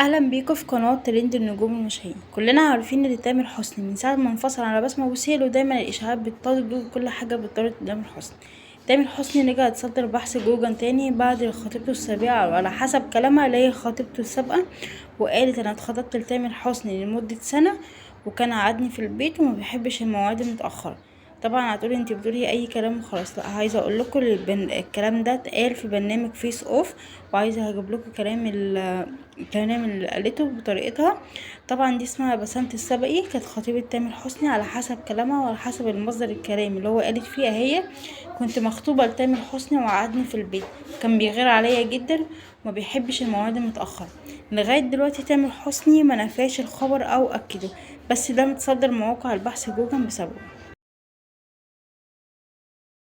اهلا بيكم في قناة ترند النجوم المشاهير. كلنا عارفين ان تامر حسني من ساعة ما انفصل عن بسمة بوسيل ودايما الاشاعات بتطارد وكل حاجة بتطارد تامر حسني. تامر حسني رجع يتصدر بحث جوجل تاني بعد خطيبته السابقة، او على حسب كلامها اللي هي خطيبته السابقة، وقالت انا اتخطبت لتامر حسني لمدة سنة وكان قعدني في البيت وما بيحبش المواعيد المتأخرة. طبعا هتقولي انت بتقولي اي كلام وخلاص، لا، عايزه اقول لكم الكلام ده اتقال في برنامج فيس اوف، وعايزه هجيب لكم الكلام اللي قالته بطريقتها. طبعا دي اسمها بسنت السبقي، كانت خطيبة تامر حسني على حسب كلامها وعلى حسب المصدر الكلام اللي هو قالت فيها هي. كنت مخطوبة لتامر حسني وقعدني في البيت، كان بيغير عليا جدا وما بيحبش المواعيد المتأخرة. لغاية دلوقتي تامر حسني ما نفاش الخبر او اكده، بس ده متصدر مواقع البحث جوجل بسببه.